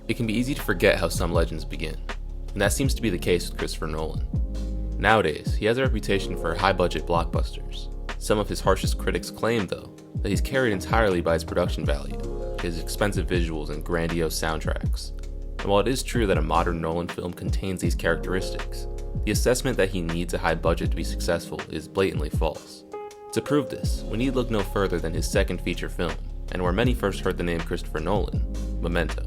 It can be easy to forget how some legends begin, and that seems to be the case with Christopher Nolan. Nowadays, he has a reputation for high-budget blockbusters. Some of his harshest critics claim, though, that he's carried entirely by his production value, his expensive visuals and grandiose soundtracks. And while it is true that a modern Nolan film contains these characteristics, the assessment that he needs a high budget to be successful is blatantly false. To prove this, we need look no further than his second feature film, and where many first heard the name Christopher Nolan, Memento.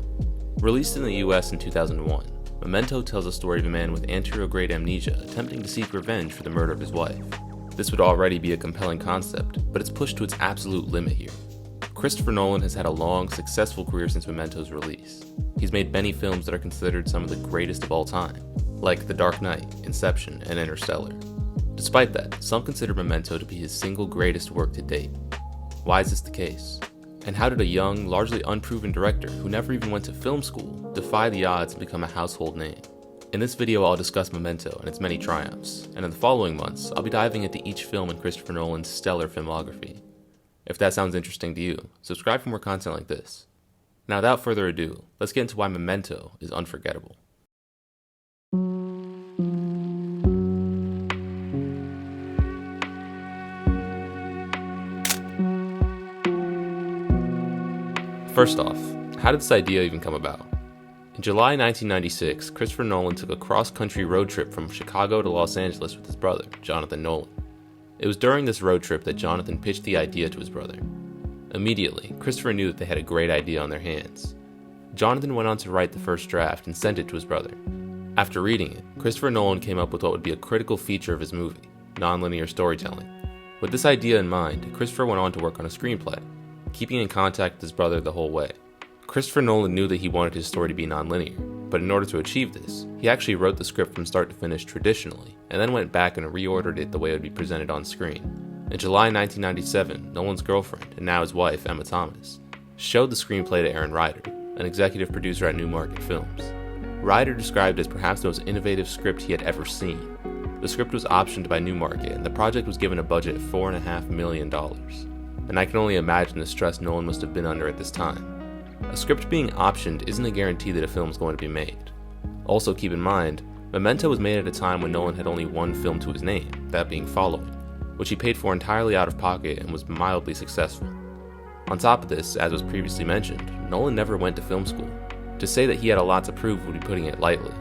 Released in the US in 2001, Memento tells the story of a man with anterograde amnesia attempting to seek revenge for the murder of his wife. This would already be a compelling concept, but it's pushed to its absolute limit here. Christopher Nolan has had a long, successful career since Memento's release. He's made many films that are considered some of the greatest of all time, like The Dark Knight, Inception, and Interstellar. Despite that, some consider Memento to be his single greatest work to date. Why is this the case? And how did a young, largely unproven director who never even went to film school defy the odds and become a household name? In this video, I'll discuss Memento and its many triumphs, and in the following months, I'll be diving into each film in Christopher Nolan's stellar filmography. If that sounds interesting to you, subscribe for more content like this. Now, without further ado, let's get into why Memento is unforgettable. First off, how did this idea even come about? In July 1996, Christopher Nolan took a cross-country road trip from Chicago to Los Angeles with his brother, Jonathan Nolan. It was during this road trip that Jonathan pitched the idea to his brother. Immediately, Christopher knew that they had a great idea on their hands. Jonathan went on to write the first draft and sent it to his brother. After reading it, Christopher Nolan came up with what would be a critical feature of his movie, nonlinear storytelling. With this idea in mind, Christopher went on to work on a screenplay, keeping in contact with his brother the whole way. Christopher Nolan knew that he wanted his story to be nonlinear, but in order to achieve this, he actually wrote the script from start to finish traditionally, and then went back and reordered it the way it would be presented on screen. In July 1997, Nolan's girlfriend, and now his wife, Emma Thomas, showed the screenplay to Aaron Ryder, an executive producer at Newmarket Films. Ryder described it as perhaps the most innovative script he had ever seen. The script was optioned by Newmarket, and the project was given a budget of $4.5 million. And I can only imagine the stress Nolan must have been under at this time. A script being optioned isn't a guarantee that a film is going to be made. Also keep in mind, Memento was made at a time when Nolan had only one film to his name, that being Following, which he paid for entirely out of pocket and was mildly successful. On top of this, as was previously mentioned, Nolan never went to film school. To say that he had a lot to prove would be putting it lightly.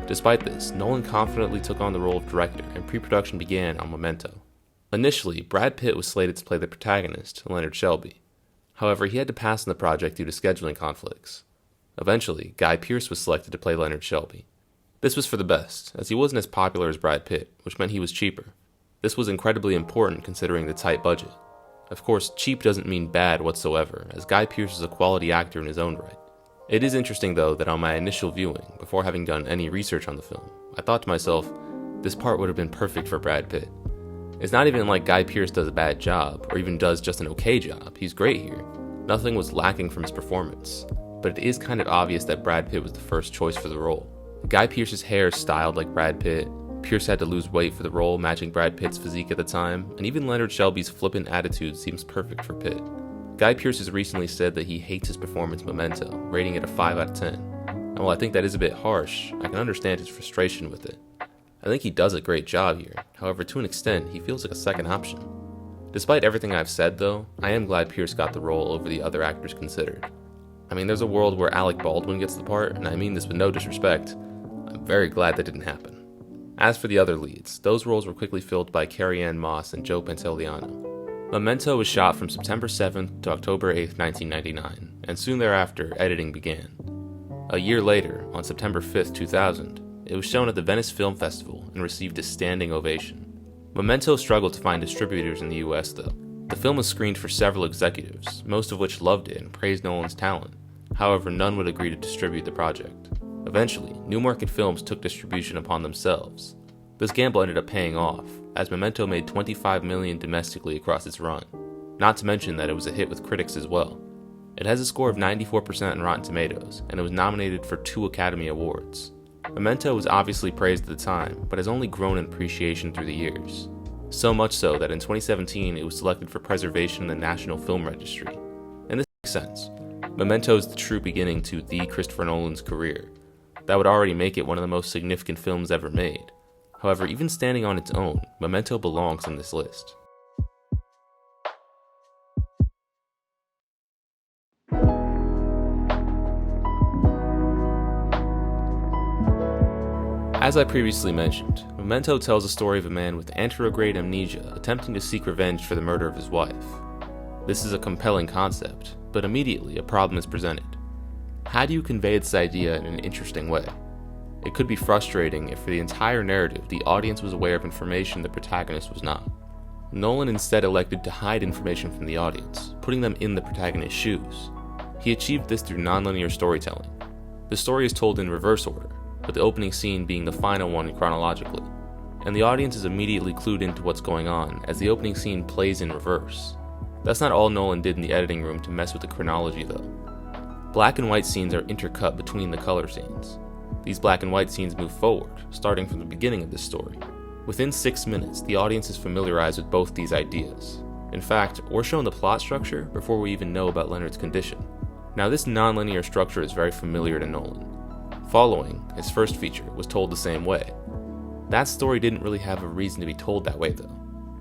Despite this, Nolan confidently took on the role of director and pre-production began on Memento. Initially, Brad Pitt was slated to play the protagonist, Leonard Shelby. However, he had to pass on the project due to scheduling conflicts. Eventually, Guy Pearce was selected to play Leonard Shelby. This was for the best, as he wasn't as popular as Brad Pitt, which meant he was cheaper. This was incredibly important considering the tight budget. Of course, cheap doesn't mean bad whatsoever, as Guy Pearce is a quality actor in his own right. It is interesting though that on my initial viewing, before having done any research on the film, I thought to myself, this part would have been perfect for Brad Pitt. It's not even like Guy Pearce does a bad job, or even does just an okay job. He's great here. Nothing was lacking from his performance. But it is kind of obvious that Brad Pitt was the first choice for the role. Guy Pearce's hair is styled like Brad Pitt, Pearce had to lose weight for the role, matching Brad Pitt's physique at the time, and even Leonard Shelby's flippant attitude seems perfect for Pitt. Guy Pearce has recently said that he hates his performance in Memento, rating it a 5 out of 10. And while I think that is a bit harsh, I can understand his frustration with it. I think he does a great job here, however to an extent he feels like a second option. Despite everything I've said though, I am glad Pearce got the role over the other actors considered. I mean, there's a world where Alec Baldwin gets the part, and I mean this with no disrespect. I'm very glad that didn't happen. As for the other leads, those roles were quickly filled by Carrie-Anne Moss and Joe Pantoliano. Memento was shot from September 7th to October 8th, 1999, and soon thereafter, editing began. A year later, on September 5th, 2000, it was shown at the Venice Film Festival and received a standing ovation. Memento struggled to find distributors in the US though. The film was screened for several executives, most of which loved it and praised Nolan's talent. However, none would agree to distribute the project. Eventually, Newmarket Films took distribution upon themselves. This gamble ended up paying off, as Memento made $25 million domestically across its run, not to mention that it was a hit with critics as well. It has a score of 94% on Rotten Tomatoes, and it was nominated for 2 Academy Awards. Memento was obviously praised at the time, but has only grown in appreciation through the years. So much so that in 2017 it was selected for preservation in the National Film Registry. And this makes sense. Memento is the true beginning to the Christopher Nolan's career. That would already make it one of the most significant films ever made. However, even standing on its own, Memento belongs on this list. As I previously mentioned, Memento tells the story of a man with anterograde amnesia attempting to seek revenge for the murder of his wife. This is a compelling concept, but immediately a problem is presented. How do you convey this idea in an interesting way? It could be frustrating if for the entire narrative the audience was aware of information the protagonist was not. Nolan instead elected to hide information from the audience, putting them in the protagonist's shoes. He achieved this through nonlinear storytelling. The story is told in reverse order, with the opening scene being the final one chronologically, and the audience is immediately clued into what's going on as the opening scene plays in reverse. That's not all Nolan did in the editing room to mess with the chronology though. Black and white scenes are intercut between the color scenes. These black and white scenes move forward, starting from the beginning of this story. Within 6 minutes, the audience is familiarized with both these ideas. In fact, we're shown the plot structure before we even know about Leonard's condition. Now this non-linear structure is very familiar to Nolan. Following, his first feature, was told the same way. That story didn't really have a reason to be told that way though.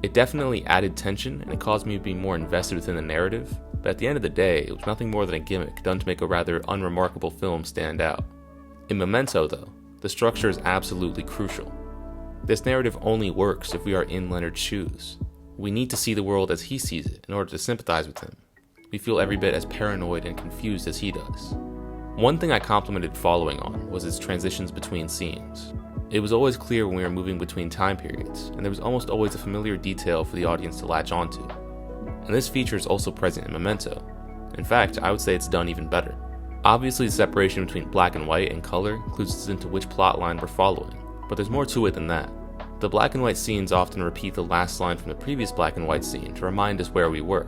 It definitely added tension and it caused me to be more invested within the narrative, but at the end of the day, it was nothing more than a gimmick done to make a rather unremarkable film stand out. In Memento though, the structure is absolutely crucial. This narrative only works if we are in Leonard's shoes. We need to see the world as he sees it in order to sympathize with him. We feel every bit as paranoid and confused as he does. One thing I complimented Following on was its transitions between scenes. It was always clear when we were moving between time periods, and there was almost always a familiar detail for the audience to latch onto. And this feature is also present in Memento. In fact, I would say it's done even better. Obviously, the separation between black and white and color clues us into which plot line we're following, but there's more to it than that. The black and white scenes often repeat the last line from the previous black and white scene to remind us where we were,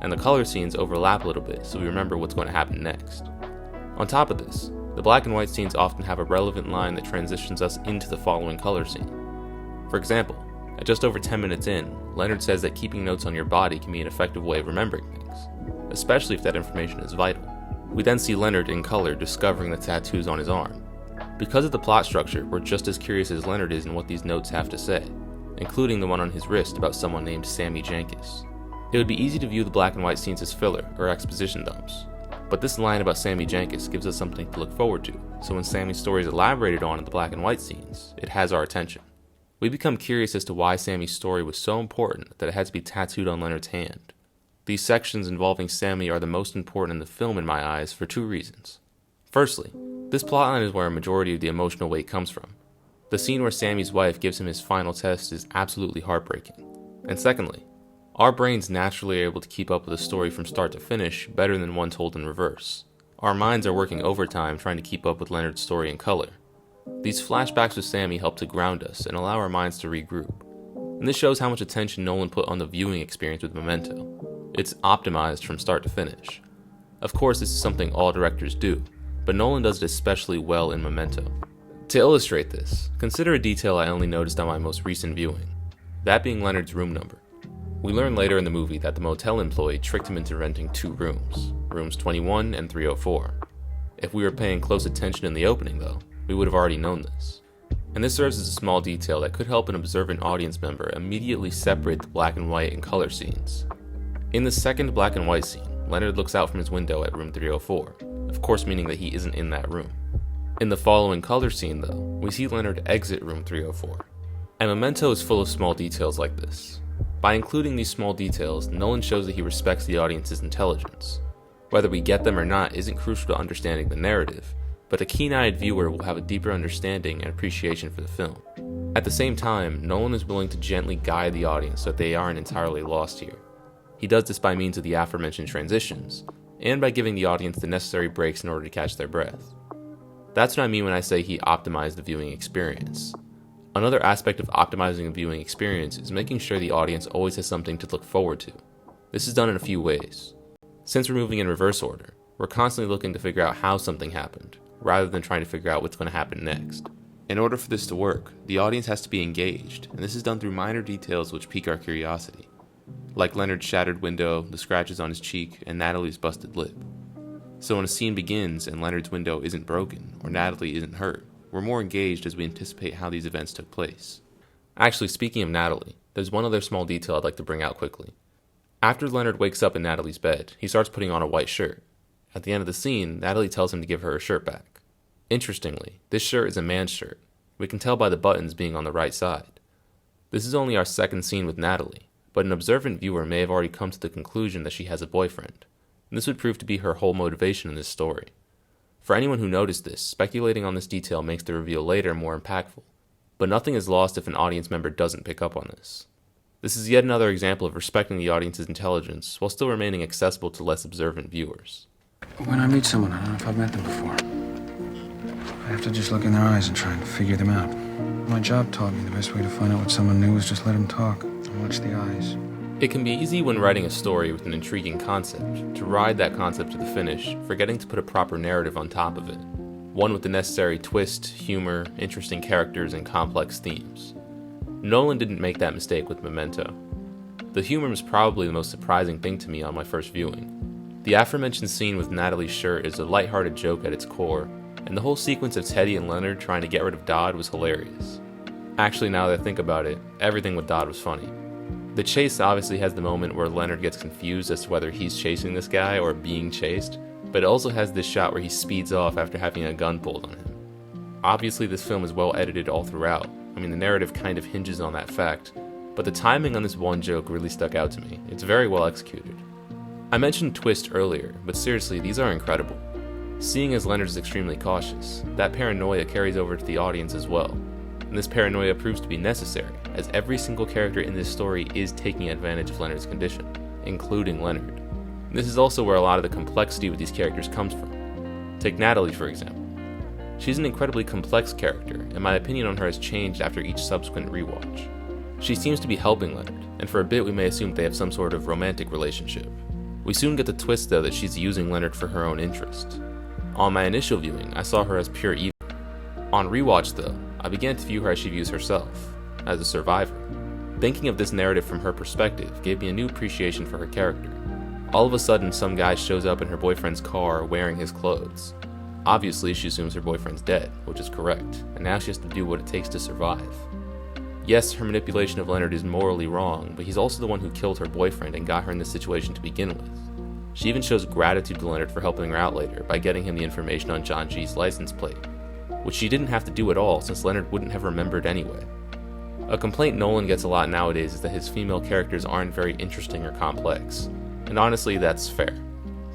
and the color scenes overlap a little bit so we remember what's going to happen next. On top of this, the black and white scenes often have a relevant line that transitions us into the following color scene. For example, at just over 10 minutes in, Leonard says that keeping notes on your body can be an effective way of remembering things, especially if that information is vital. We then see Leonard in color discovering the tattoos on his arm. Because of the plot structure, we're just as curious as Leonard is in what these notes have to say, including the one on his wrist about someone named Sammy Jankis. It would be easy to view the black and white scenes as filler or exposition dumps, but this line about Sammy Jankis gives us something to look forward to, so when Sammy's story is elaborated on in the black and white scenes, it has our attention. We become curious as to why Sammy's story was so important that it had to be tattooed on Leonard's hand. These sections involving Sammy are the most important in the film in my eyes for two reasons. Firstly, this plotline is where a majority of the emotional weight comes from. The scene where Sammy's wife gives him his final test is absolutely heartbreaking. And secondly, our brains naturally are able to keep up with a story from start to finish better than one told in reverse. Our minds are working overtime trying to keep up with Leonard's story in color. These flashbacks with Sammy help to ground us and allow our minds to regroup. And this shows how much attention Nolan put on the viewing experience with Memento. It's optimized from start to finish. Of course, this is something all directors do, but Nolan does it especially well in Memento. To illustrate this, consider a detail I only noticed on my most recent viewing, that being Leonard's room number. We learn later in the movie that the motel employee tricked him into renting 2 rooms, rooms 21 and 304. If we were paying close attention in the opening though, we would have already known this. And this serves as a small detail that could help an observant audience member immediately separate the black and white and color scenes. In the second black and white scene, Leonard looks out from his window at room 304, of course meaning that he isn't in that room. In the following color scene though, we see Leonard exit room 304. And Memento is full of small details like this. By including these small details, Nolan shows that he respects the audience's intelligence. Whether we get them or not isn't crucial to understanding the narrative, but a keen-eyed viewer will have a deeper understanding and appreciation for the film. At the same time, Nolan is willing to gently guide the audience so that they aren't entirely lost here. He does this by means of the aforementioned transitions, and by giving the audience the necessary breaks in order to catch their breath. That's what I mean when I say he optimized the viewing experience. Another aspect of optimizing the viewing experience is making sure the audience always has something to look forward to. This is done in a few ways. Since we're moving in reverse order, we're constantly looking to figure out how something happened, rather than trying to figure out what's going to happen next. In order for this to work, the audience has to be engaged, and this is done through minor details which pique our curiosity, like Leonard's shattered window, the scratches on his cheek, and Natalie's busted lip. So when a scene begins and Leonard's window isn't broken or Natalie isn't hurt, we're more engaged as we anticipate how these events took place. Actually, speaking of Natalie, there's one other small detail I'd like to bring out quickly. After Leonard wakes up in Natalie's bed, he starts putting on a white shirt. At the end of the scene, Natalie tells him to give her her shirt back. Interestingly, this shirt is a man's shirt. We can tell by the buttons being on the right side. This is only our second scene with Natalie, but an observant viewer may have already come to the conclusion that she has a boyfriend, and this would prove to be her whole motivation in this story. For anyone who noticed this, speculating on this detail makes the reveal later more impactful, but nothing is lost if an audience member doesn't pick up on this. This is yet another example of respecting the audience's intelligence while still remaining accessible to less observant viewers. When I meet someone, I don't know if I've met them before. I have to just look in their eyes and try and figure them out. My job taught me the best way to find out what someone knew was just let them talk and watch the eyes. It can be easy when writing a story with an intriguing concept to ride that concept to the finish, forgetting to put a proper narrative on top of it. One with the necessary twist, humor, interesting characters, and complex themes. Nolan didn't make that mistake with Memento. The humor was probably the most surprising thing to me on my first viewing. The aforementioned scene with Natalie's shirt is a lighthearted joke at its core, and the whole sequence of Teddy and Leonard trying to get rid of Dodd was hilarious. Actually, now that I think about it, everything with Dodd was funny. The chase obviously has the moment where Leonard gets confused as to whether he's chasing this guy or being chased, but it also has this shot where he speeds off after having a gun pulled on him. Obviously, this film is well edited all throughout. I mean, the narrative kind of hinges on that fact, but the timing on this one joke really stuck out to me. It's very well executed. I mentioned twist earlier, but seriously, these are incredible. Seeing as Leonard is extremely cautious, that paranoia carries over to the audience as well, and this paranoia proves to be necessary, as every single character in this story is taking advantage of Leonard's condition, including Leonard. And this is also where a lot of the complexity with these characters comes from. Take Natalie, for example. She's an incredibly complex character, and my opinion on her has changed after each subsequent rewatch. She seems to be helping Leonard, and for a bit we may assume they have some sort of romantic relationship. We soon get the twist though that she's using Leonard for her own interest. On my initial viewing, I saw her as pure evil. On rewatch though, I began to view her as she views herself, as a survivor. Thinking of this narrative from her perspective gave me a new appreciation for her character. All of a sudden, some guy shows up in her boyfriend's car wearing his clothes. Obviously, she assumes her boyfriend's dead, which is correct, and now she has to do what it takes to survive. Yes, her manipulation of Leonard is morally wrong, but he's also the one who killed her boyfriend and got her in this situation to begin with. She even shows gratitude to Leonard for helping her out later by getting him the information on John G's license plate, which she didn't have to do at all since Leonard wouldn't have remembered anyway. A complaint Nolan gets a lot nowadays is that his female characters aren't very interesting or complex, and honestly that's fair.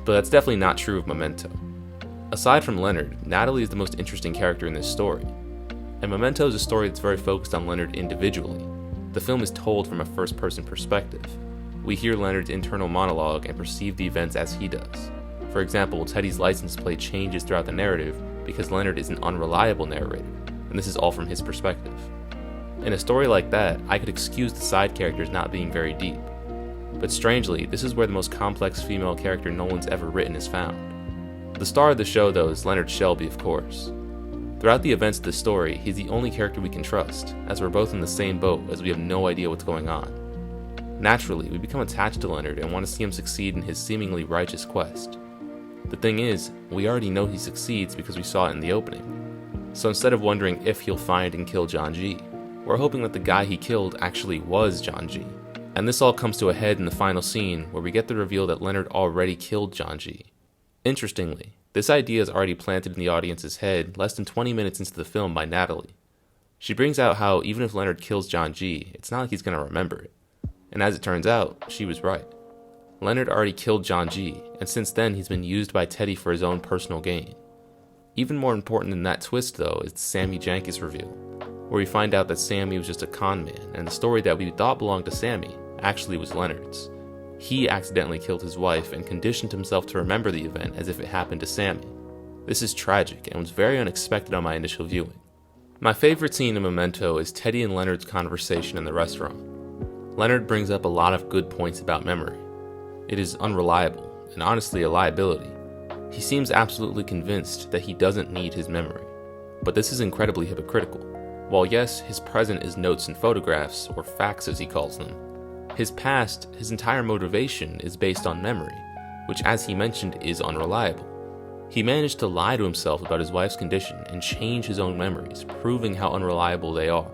But that's definitely not true of Memento. Aside from Leonard, Natalie is the most interesting character in this story. And Memento is a story that's very focused on Leonard individually. The film is told from a first-person perspective. We hear Leonard's internal monologue and perceive the events as he does. For example, Teddy's license plate changes throughout the narrative because Leonard is an unreliable narrator, and this is all from his perspective. In a story like that, I could excuse the side characters not being very deep. But strangely, this is where the most complex female character Nolan's ever written is found. The star of the show, though, is Leonard Shelby, of course. Throughout the events of the story, he's the only character we can trust, as we're both in the same boat as we have no idea what's going on. Naturally, we become attached to Leonard and want to see him succeed in his seemingly righteous quest. The thing is, we already know he succeeds because we saw it in the opening. So instead of wondering if he'll find and kill John G, we're hoping that the guy he killed actually was John G. And this all comes to a head in the final scene where we get the reveal that Leonard already killed John G. Interestingly, this idea is already planted in the audience's head less than 20 minutes into the film by Natalie. She brings out how even if Leonard kills John G, it's not like he's going to remember it. And as it turns out, she was right. Leonard already killed John G, and since then he's been used by Teddy for his own personal gain. Even more important than that twist, though, is the Sammy Jankis reveal, where we find out that Sammy was just a con man, and the story that we thought belonged to Sammy actually was Leonard's. He accidentally killed his wife and conditioned himself to remember the event as if it happened to Sammy. This is tragic and was very unexpected on my initial viewing. My favorite scene in Memento is Teddy and Leonard's conversation in the restaurant. Leonard brings up a lot of good points about memory. It is unreliable, and honestly a liability. He seems absolutely convinced that he doesn't need his memory. But this is incredibly hypocritical. While yes, his present is notes and photographs, or facts as he calls them, his past, his entire motivation is based on memory, which as he mentioned is unreliable. He managed to lie to himself about his wife's condition and change his own memories, proving how unreliable they are.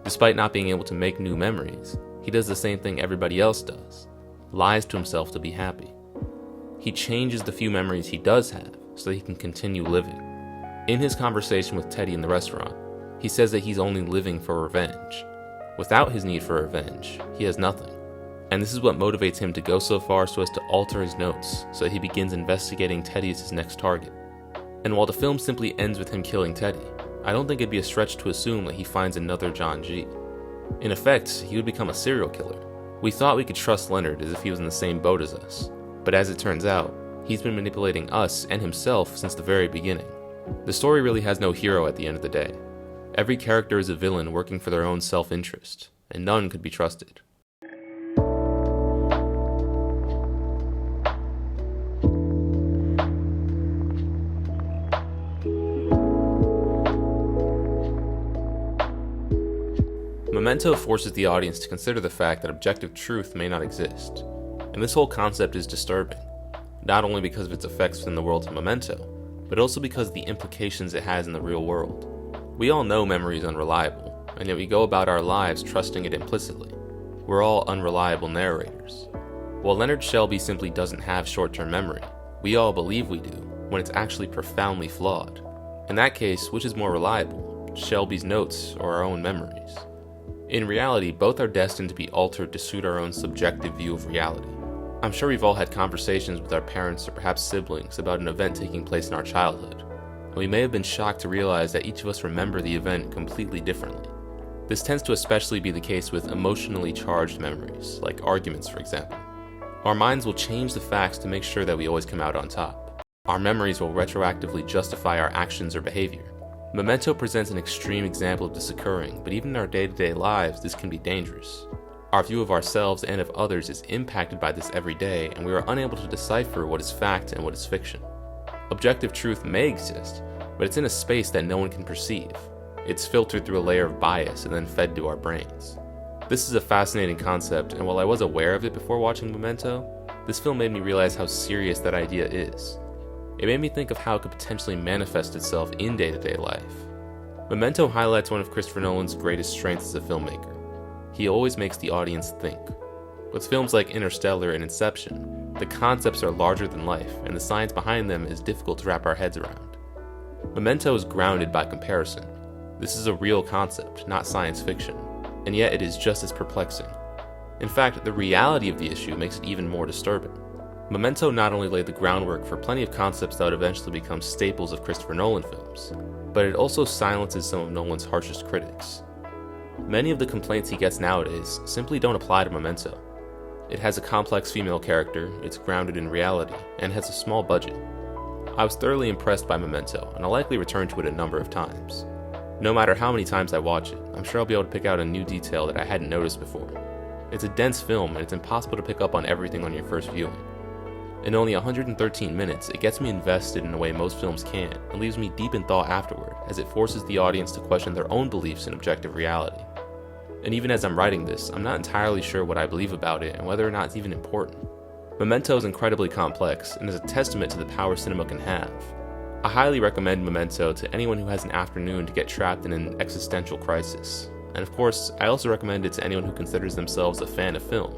Despite not being able to make new memories, he does the same thing everybody else does, lies to himself to be happy. He changes the few memories he does have so that he can continue living. In his conversation with Teddy in the restaurant, he says that he's only living for revenge. Without his need for revenge, he has nothing. And this is what motivates him to go so far so as to alter his notes so that he begins investigating Teddy as his next target. And while the film simply ends with him killing Teddy, I don't think it'd be a stretch to assume that he finds another John G. In effect, he would become a serial killer. We thought we could trust Leonard as if he was in the same boat as us, but as it turns out, he's been manipulating us and himself since the very beginning. The story really has no hero at the end of the day. Every character is a villain working for their own self-interest, and none could be trusted. Memento forces the audience to consider the fact that objective truth may not exist, and this whole concept is disturbing, not only because of its effects within the world of Memento, but also because of the implications it has in the real world. We all know memory is unreliable, and yet we go about our lives trusting it implicitly. We're all unreliable narrators. While Leonard Shelby simply doesn't have short-term memory, we all believe we do, when it's actually profoundly flawed. In that case, which is more reliable, Shelby's notes or our own memories? In reality, both are destined to be altered to suit our own subjective view of reality. I'm sure we've all had conversations with our parents or perhaps siblings about an event taking place in our childhood, and we may have been shocked to realize that each of us remember the event completely differently. This tends to especially be the case with emotionally charged memories, like arguments for example. Our minds will change the facts to make sure that we always come out on top. Our memories will retroactively justify our actions or behavior. Memento presents an extreme example of this occurring, but even in our day-to-day lives, this can be dangerous. Our view of ourselves and of others is impacted by this every day, and we are unable to decipher what is fact and what is fiction. Objective truth may exist, but it's in a space that no one can perceive. It's filtered through a layer of bias and then fed to our brains. This is a fascinating concept, and while I was aware of it before watching Memento, this film made me realize how serious that idea is. It made me think of how it could potentially manifest itself in day-to-day life. Memento highlights one of Christopher Nolan's greatest strengths as a filmmaker. He always makes the audience think. With films like Interstellar and Inception, the concepts are larger than life, and the science behind them is difficult to wrap our heads around. Memento is grounded by comparison. This is a real concept, not science fiction, and yet it is just as perplexing. In fact, the reality of the issue makes it even more disturbing. Memento not only laid the groundwork for plenty of concepts that would eventually become staples of Christopher Nolan films, but it also silences some of Nolan's harshest critics. Many of the complaints he gets nowadays simply don't apply to Memento. It has a complex female character, it's grounded in reality, and has a small budget. I was thoroughly impressed by Memento, and I'll likely return to it a number of times. No matter how many times I watch it, I'm sure I'll be able to pick out a new detail that I hadn't noticed before. It's a dense film, and it's impossible to pick up on everything on your first viewing. In only 113 minutes, it gets me invested in a way most films can't, and leaves me deep in thought afterward, as it forces the audience to question their own beliefs in objective reality. And even as I'm writing this, I'm not entirely sure what I believe about it and whether or not it's even important. Memento is incredibly complex, and is a testament to the power cinema can have. I highly recommend Memento to anyone who has an afternoon to get trapped in an existential crisis. And of course, I also recommend it to anyone who considers themselves a fan of film,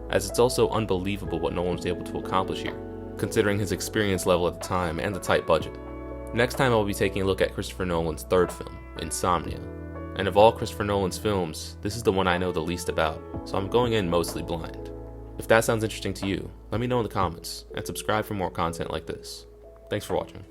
as it's also unbelievable what Nolan was able to accomplish here, considering his experience level at the time and the tight budget. Next time I'll be taking a look at Christopher Nolan's third film, Insomnia. And of all Christopher Nolan's films, this is the one I know the least about, so I'm going in mostly blind. If that sounds interesting to you, let me know in the comments, and subscribe for more content like this. Thanks for watching.